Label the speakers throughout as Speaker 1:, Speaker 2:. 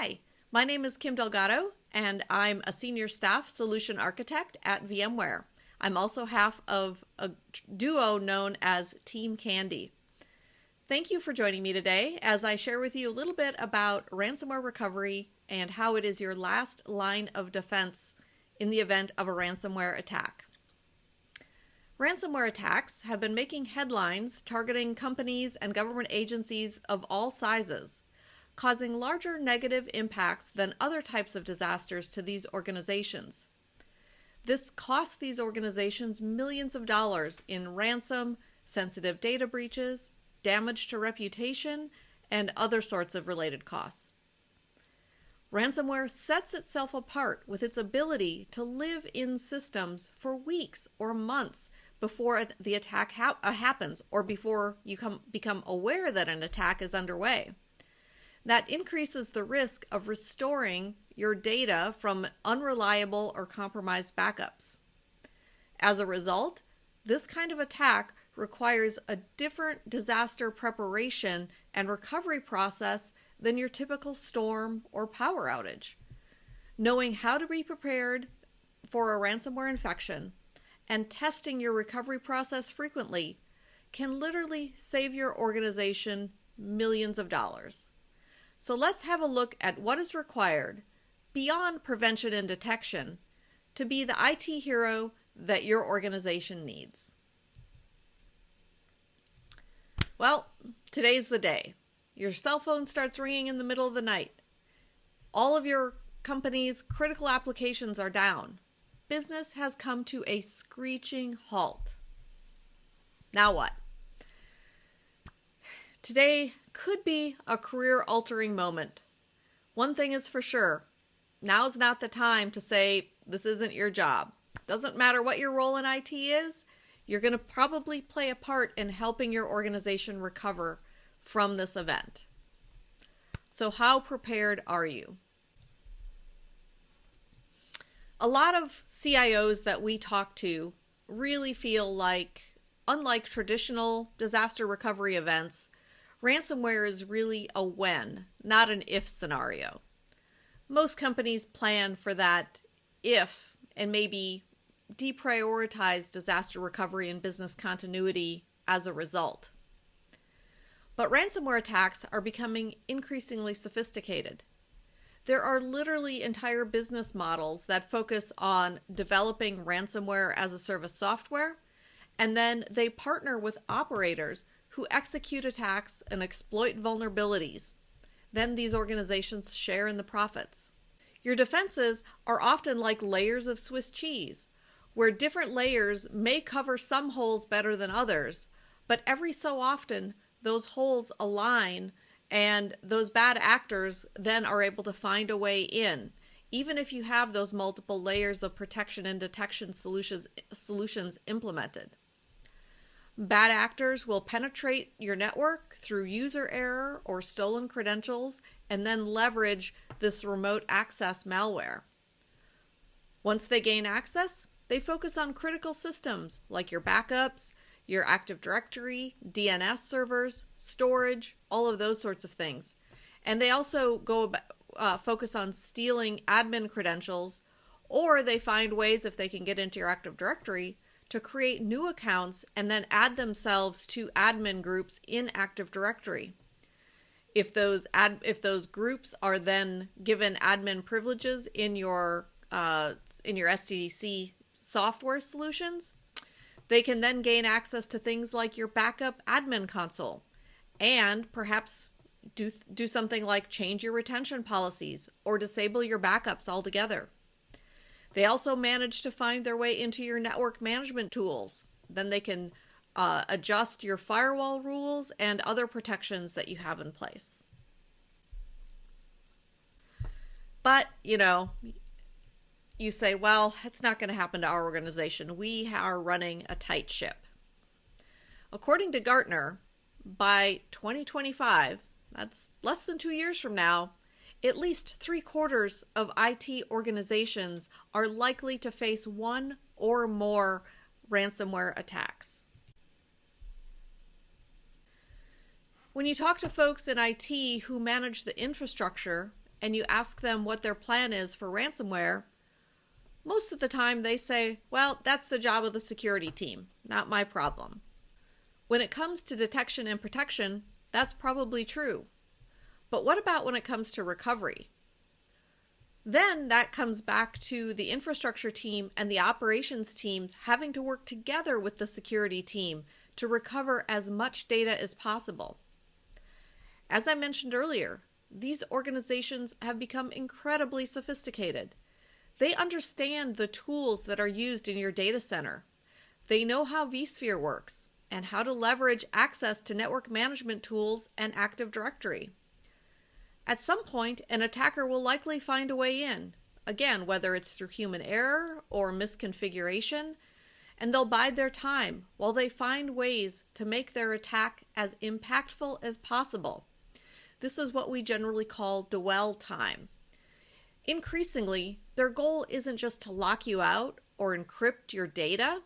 Speaker 1: Hi, my name is Kim Delgado, and I'm a Senior Staff Solution Architect at VMware. I'm also half of a duo known as Team Candy. Thank you for joining me today as I share with you a little bit about ransomware recovery and how it is your last line of defense in the event of a ransomware attack. Ransomware attacks have been making headlines targeting companies and government agencies of all sizes, causing larger negative impacts than other types of disasters to these organizations. This costs these organizations millions of dollars in ransom, sensitive data breaches, damage to reputation, and other sorts of related costs. Ransomware sets itself apart with its ability to live in systems for weeks or months before the attack happens or before you become aware that an attack is underway. That increases the risk of restoring your data from unreliable or compromised backups. As a result, this kind of attack requires a different disaster preparation and recovery process than your typical storm or power outage. Knowing how to be prepared for a ransomware infection and testing your recovery process frequently can literally save your organization millions of dollars. So let's have a look at what is required beyond prevention and detection to be the IT hero that your organization needs. Well, today's the day. Your cell phone starts ringing in the middle of the night. All of your company's critical applications are down. Business has come to a screeching halt. Now what? Today could be a career-altering moment. One thing is for sure, now's not the time to say this isn't your job. Doesn't matter what your role in IT is, you're going to probably play a part in helping your organization recover from this event. So how prepared are you? A lot of CIOs that we talk to really feel like, unlike traditional disaster recovery events, ransomware is really a when, not an if scenario. Most companies plan for that if and maybe deprioritize disaster recovery and business continuity as a result. But ransomware attacks are becoming increasingly sophisticated. There are literally entire business models that focus on developing ransomware as a service software, and then they partner with operators who execute attacks and exploit vulnerabilities. Then these organizations share in the profits. Your defenses are often like layers of Swiss cheese, where different layers may cover some holes better than others, but every so often those holes align and those bad actors then are able to find a way in, even if you have those multiple layers of protection and detection solutions implemented. Bad actors will penetrate your network through user error or stolen credentials and then leverage this remote access malware. Once they gain access, they focus on critical systems like your backups, your Active Directory, DNS servers, storage, all of those sorts of things. And they also focus on stealing admin credentials, or they find ways, if they can get into your Active Directory, to create new accounts and then add themselves to admin groups in Active Directory. If those groups are then given admin privileges in your SDDC software solutions, they can then gain access to things like your backup admin console and perhaps do something like change your retention policies or disable your backups altogether. They also manage to find their way into your network management tools. Then they can adjust your firewall rules and other protections that you have in place. But, you say, well, it's not going to happen to our organization. We are running a tight ship. According to Gartner, by 2025, that's less than 2 years from now, at least 3/4 of IT organizations are likely to face one or more ransomware attacks. When you talk to folks in IT who manage the infrastructure and you ask them what their plan is for ransomware, most of the time they say, well, that's the job of the security team, not my problem. When it comes to detection and protection, that's probably true. But what about when it comes to recovery? Then that comes back to the infrastructure team and the operations teams having to work together with the security team to recover as much data as possible. As I mentioned earlier, these organizations have become incredibly sophisticated. They understand the tools that are used in your data center. They know how vSphere works and how to leverage access to network management tools and Active Directory. At some point, an attacker will likely find a way in, again, whether it's through human error or misconfiguration, and they'll bide their time while they find ways to make their attack as impactful as possible. This is what we generally call dwell time. Increasingly, their goal isn't just to lock you out or encrypt your data,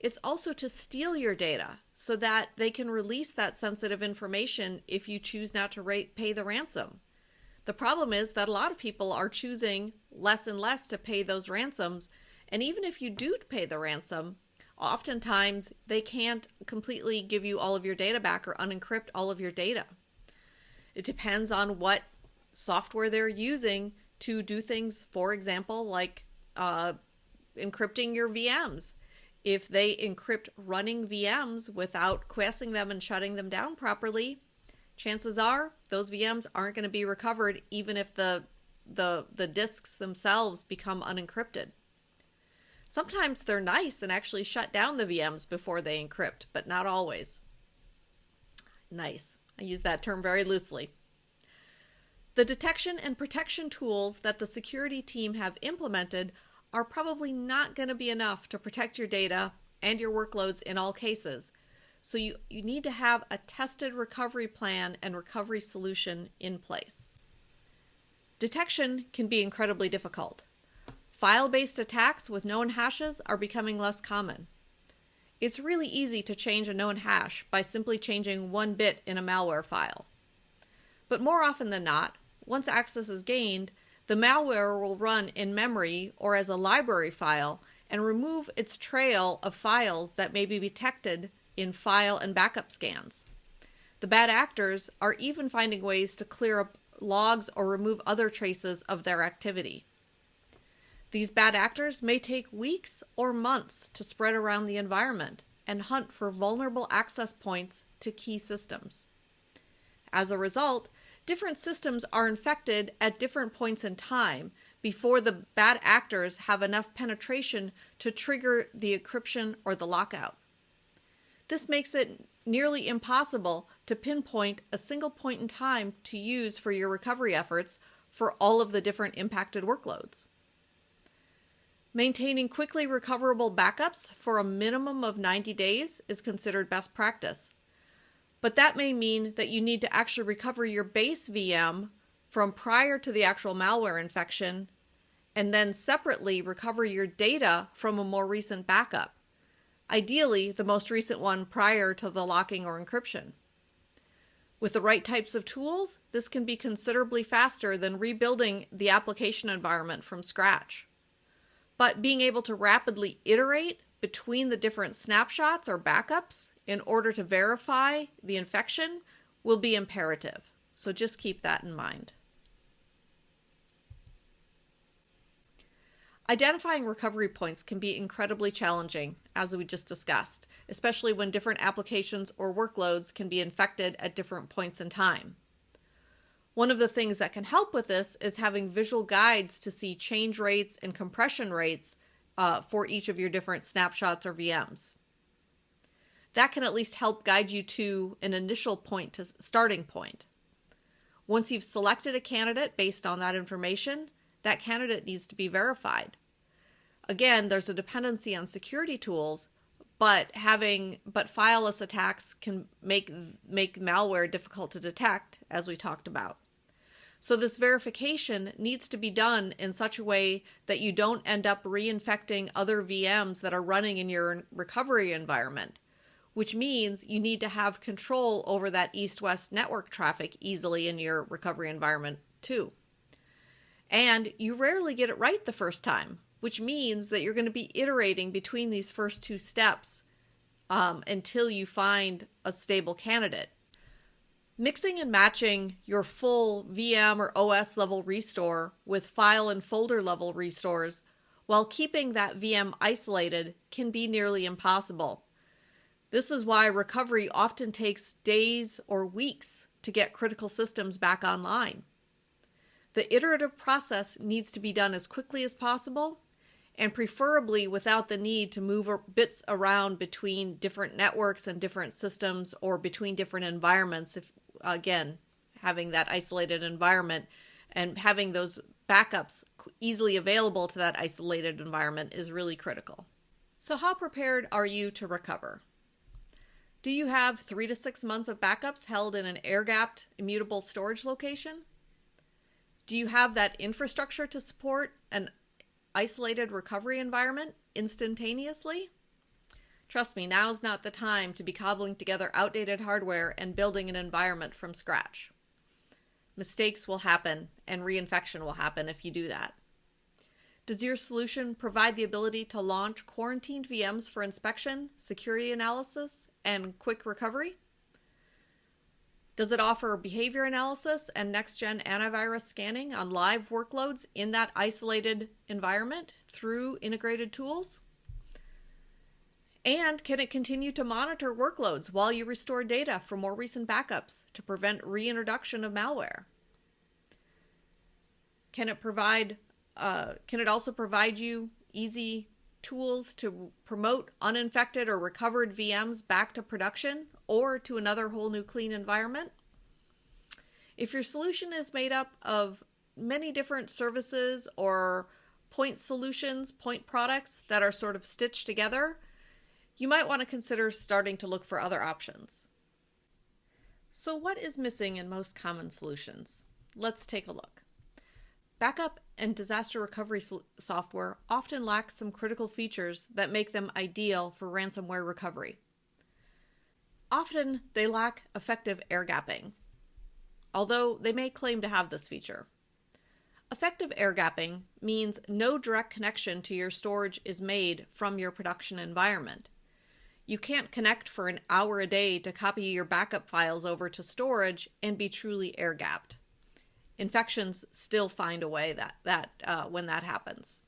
Speaker 1: it's also to steal your data so that they can release that sensitive information if you choose not to pay the ransom. The problem is that a lot of people are choosing less and less to pay those ransoms, and even if you do pay the ransom, oftentimes they can't completely give you all of your data back or unencrypt all of your data. It depends on what software they're using to do things, for example, like encrypting your VMs. If they encrypt running VMs without quiescing them and shutting them down properly, chances are those VMs aren't going to be recovered even if the disks themselves become unencrypted. Sometimes they're nice and actually shut down the VMs before they encrypt, but not always. Nice. I use that term very loosely. The detection and protection tools that the security team have implemented are probably not going to be enough to protect your data and your workloads in all cases. So you need to have a tested recovery plan and recovery solution in place. Detection can be incredibly difficult. File-based attacks with known hashes are becoming less common. It's really easy to change a known hash by simply changing one bit in a malware file. But more often than not, once access is gained, the malware will run in memory or as a library file and remove its trail of files that may be detected in file and backup scans. The bad actors are even finding ways to clear up logs or remove other traces of their activity. These bad actors may take weeks or months to spread around the environment and hunt for vulnerable access points to key systems. As a result, different systems are infected at different points in time before the bad actors have enough penetration to trigger the encryption or the lockout. This makes it nearly impossible to pinpoint a single point in time to use for your recovery efforts for all of the different impacted workloads. Maintaining quickly recoverable backups for a minimum of 90 days is considered best practice. But that may mean that you need to actually recover your base VM from prior to the actual malware infection and then separately recover your data from a more recent backup. Ideally, the most recent one prior to the locking or encryption. With the right types of tools, this can be considerably faster than rebuilding the application environment from scratch. But being able to rapidly iterate between the different snapshots or backups in order to verify the infection will be imperative. So just keep that in mind. Identifying recovery points can be incredibly challenging, as we just discussed, especially when different applications or workloads can be infected at different points in time. One of the things that can help with this is having visual guides to see change rates and compression rates for each of your different snapshots or VMs. That can at least help guide you to an initial point to starting point. Once you've selected a candidate based on that information, that candidate needs to be verified. Again, there's a dependency on security tools, but fileless attacks can make malware difficult to detect, as we talked about. So this verification needs to be done in such a way that you don't end up reinfecting other VMs that are running in your recovery environment, which means you need to have control over that east-west network traffic easily in your recovery environment too. And you rarely get it right the first time, which means that you're going to be iterating between these first two steps until you find a stable candidate. Mixing and matching your full VM or OS level restore with file and folder level restores while keeping that VM isolated can be nearly impossible. This is why recovery often takes days or weeks to get critical systems back online. The iterative process needs to be done as quickly as possible, and preferably without the need to move bits around between different networks and different systems or between different environments. If, again, having that isolated environment and having those backups easily available to that isolated environment is really critical. So how prepared are you to recover? Do you have 3 to 6 months of backups held in an air-gapped, immutable storage location? Do you have that infrastructure to support an isolated recovery environment instantaneously? Trust me, now's not the time to be cobbling together outdated hardware and building an environment from scratch. Mistakes will happen and reinfection will happen if you do that. Does your solution provide the ability to launch quarantined VMs for inspection, security analysis, and quick recovery? Does it offer behavior analysis and next-gen antivirus scanning on live workloads in that isolated environment through integrated tools? And can it continue to monitor workloads while you restore data from more recent backups to prevent reintroduction of malware? Can it also provide you easy tools to promote uninfected or recovered VMs back to production or to another whole new clean environment? If your solution is made up of many different services or point solutions, point products that are sort of stitched together, you might want to consider starting to look for other options. So what is missing in most common solutions? Let's take a look. Backup and disaster recovery software often lack some critical features that make them ideal for ransomware recovery. Often they lack effective air gapping, although they may claim to have this feature. Effective air gapping means no direct connection to your storage is made from your production environment. You can't connect for an hour a day to copy your backup files over to storage and be truly air gapped. Infections still find a way when that happens.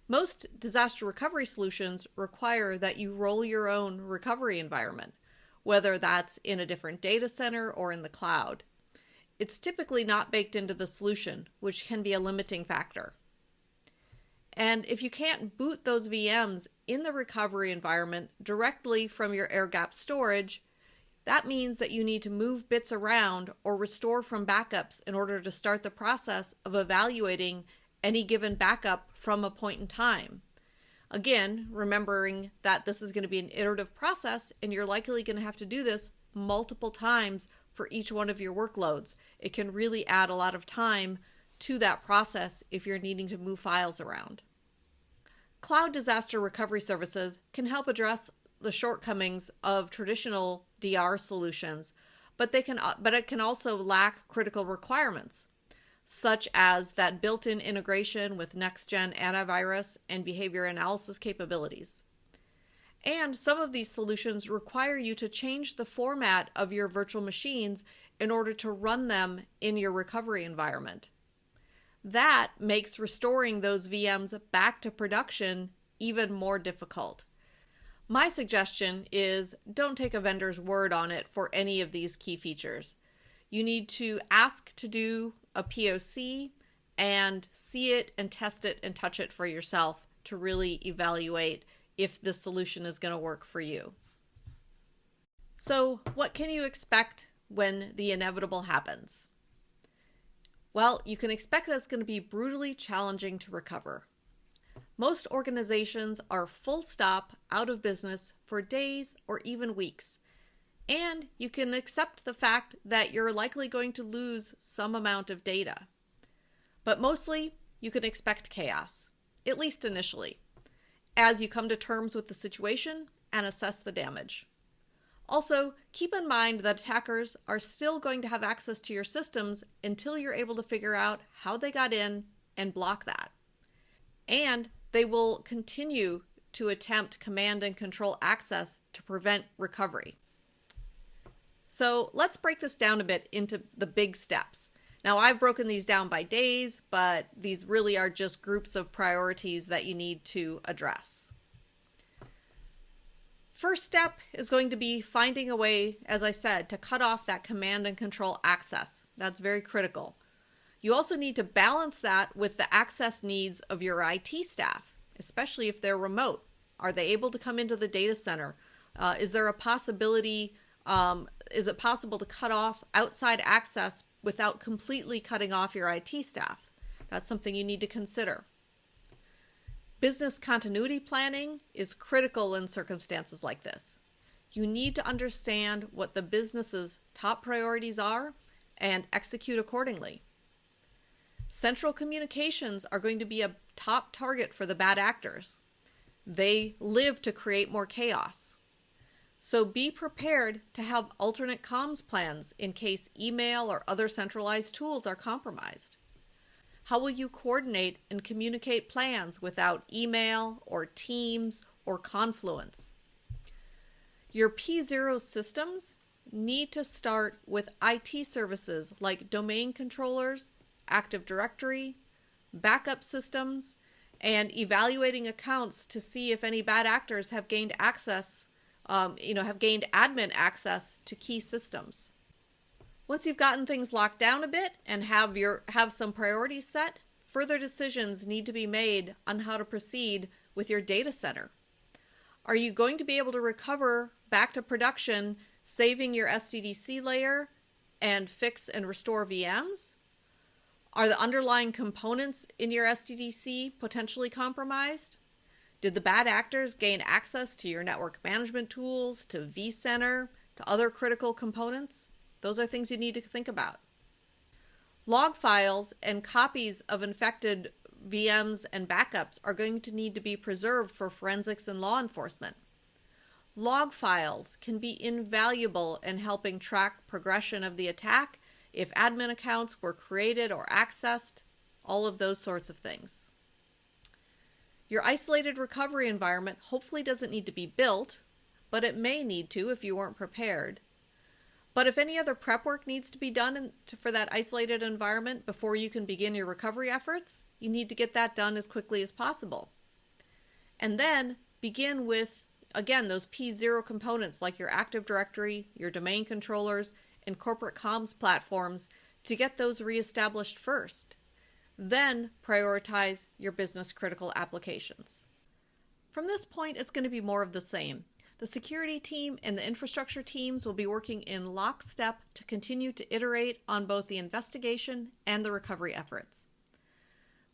Speaker 1: Most disaster recovery solutions require that you roll your own recovery environment, whether that's in a different data center or in the cloud. It's typically not baked into the solution, which can be a limiting factor. And if you can't boot those VMs in the recovery environment directly from your air-gapped storage, that means that you need to move bits around or restore from backups in order to start the process of evaluating any given backup from a point in time. Again, remembering that this is going to be an iterative process and you're likely going to have to do this multiple times for each one of your workloads. It can really add a lot of time to that process if you're needing to move files around. Cloud disaster recovery services can help address the shortcomings of traditional DR solutions, but it can also lack critical requirements, such as that built-in integration with next-gen antivirus and behavior analysis capabilities. And some of these solutions require you to change the format of your virtual machines in order to run them in your recovery environment. That makes restoring those VMs back to production even more difficult. My suggestion is don't take a vendor's word on it for any of these key features. You need to ask to do a POC and see it and test it and touch it for yourself to really evaluate if this solution is going to work for you. So what can you expect when the inevitable happens? Well, you can expect that it's going to be brutally challenging to recover. Most organizations are full stop out of business for days or even weeks, and you can accept the fact that you're likely going to lose some amount of data. But mostly, you can expect chaos, at least initially, as you come to terms with the situation and assess the damage. Also, keep in mind that attackers are still going to have access to your systems until you're able to figure out how they got in and block that. And they will continue to attempt command and control access to prevent recovery. So let's break this down a bit into the big steps. Now, I've broken these down by days, but these really are just groups of priorities that you need to address. First step is going to be finding a way, as I said, to cut off that command and control access. That's very critical. You also need to balance that with the access needs of your IT staff, especially if they're remote. Are they able to come into the data center? Is there a possibility, is it possible to cut off outside access without completely cutting off your IT staff? That's something you need to consider. Business continuity planning is critical in circumstances like this. You need to understand what the business's top priorities are and execute accordingly. Central communications are going to be a top target for the bad actors. They live to create more chaos. So be prepared to have alternate comms plans in case email or other centralized tools are compromised. How will you coordinate and communicate plans without email or Teams or Confluence? Your P0 systems need to start with IT services like domain controllers, Active Directory, backup systems, and evaluating accounts to see if any bad actors have gained access, have gained admin access to key systems. Once you've gotten things locked down a bit and have some priorities set, further decisions need to be made on how to proceed with your data center. Are you going to be able to recover back to production, saving your SDDC layer and fix and restore VMs? Are the underlying components in your SDDC potentially compromised? Did the bad actors gain access to your network management tools, to vCenter, to other critical components? Those are things you need to think about. Log files and copies of infected VMs and backups are going to need to be preserved for forensics and law enforcement. Log files can be invaluable in helping track progression of the attack, if admin accounts were created or accessed, all of those sorts of things. Your isolated recovery environment hopefully doesn't need to be built, but it may need to if you weren't prepared. But if any other prep work needs to be done for that isolated environment before you can begin your recovery efforts, you need to get that done as quickly as possible. And then begin with, again, those P0 components like your Active Directory, your domain controllers, and corporate comms platforms to get those reestablished first. Then prioritize your business critical applications. From this point, it's going to be more of the same. The security team and the infrastructure teams will be working in lockstep to continue to iterate on both the investigation and the recovery efforts.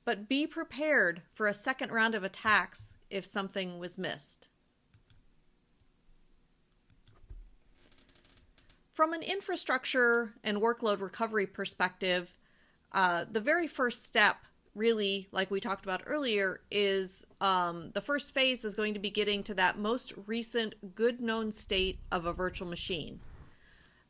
Speaker 1: But be prepared for a second round of attacks if something was missed. From an infrastructure and workload recovery perspective, the very first step, really, like we talked about earlier, is the first phase is going to be getting to that most recent good known state of a virtual machine.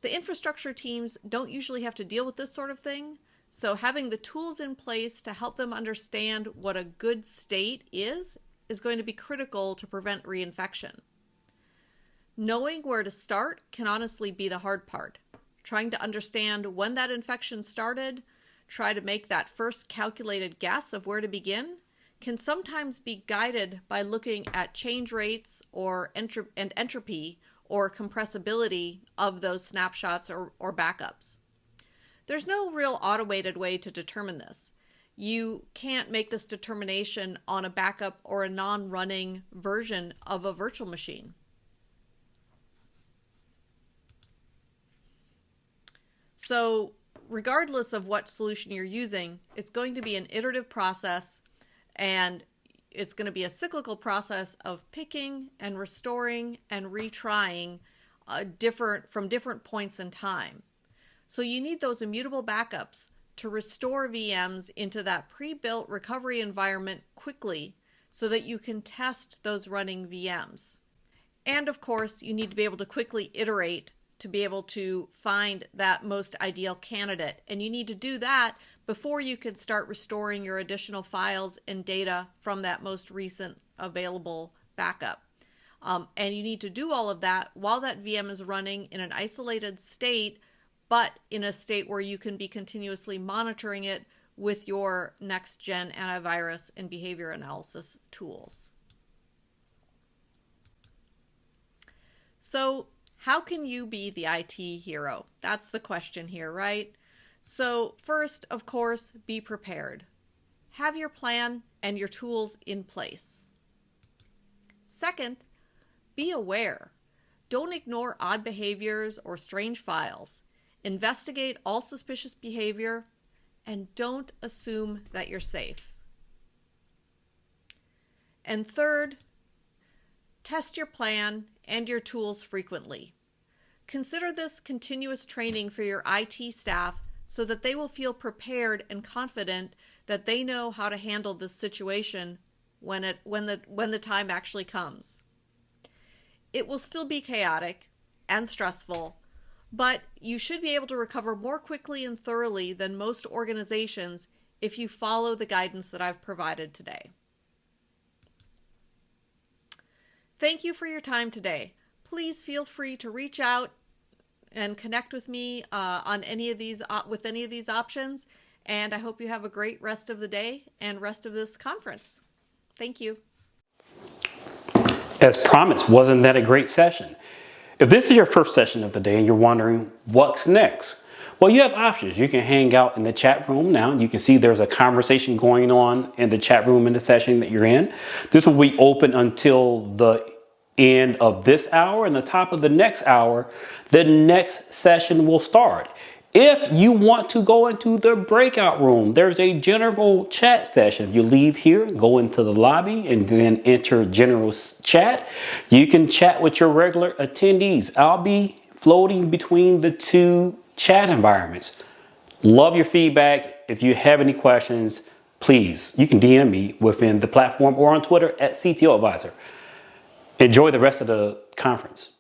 Speaker 1: The infrastructure teams don't usually have to deal with this sort of thing, so having the tools in place to help them understand what a good state is going to be critical to prevent reinfection. Knowing where to start can honestly be the hard part. Trying to understand when that infection started, try to make that first calculated guess of where to begin, can sometimes be guided by looking at change rates or entropy or compressibility of those snapshots or backups. There's no real automated way to determine this. You can't make this determination on a backup or a non-running version of a virtual machine. So regardless of what solution you're using, it's going to be an iterative process, and it's going to be a cyclical process of picking and restoring and retrying from different points in time. So you need those immutable backups to restore VMs into that pre-built recovery environment quickly so that you can test those running VMs. And of course, you need to be able to quickly iterate to be able to find that most ideal candidate. And you need to do that before you can start restoring your additional files and data from that most recent available backup. And you need to do all of that while that VM is running in an isolated state, but in a state where you can be continuously monitoring it with your next-gen antivirus and behavior analysis tools. So how can you be the IT hero? That's the question here, right? So first, of course, be prepared. Have your plan and your tools in place. Second, be aware. Don't ignore odd behaviors or strange files. Investigate all suspicious behavior and don't assume that you're safe. And third, test your plan and your tools frequently. Consider this continuous training for your IT staff so that they will feel prepared and confident that they know how to handle this situation when the time actually comes. It will still be chaotic and stressful, but you should be able to recover more quickly and thoroughly than most organizations if you follow the guidance that I've provided today. Thank you for your time today. Please feel free to reach out and connect with me on any of these options. And I hope you have a great rest of the day and rest of this conference. Thank you.
Speaker 2: As promised, wasn't that a great session? If this is your first session of the day and you're wondering what's next, well, you have options. You can hang out in the chat room now. You can see there's a conversation going on in the chat room in the session that you're in. This will be open until the end of this hour, and the top of the next hour, the next session will start. If you want to go into the breakout room, there's a general chat session. You leave here, go into the lobby, and then enter general chat. You can chat with your regular attendees. I'll be floating between the two chat environments. Love your feedback. If you have any questions, please, you can DM me within the platform or on Twitter at CTO Advisor. Enjoy the rest of the conference.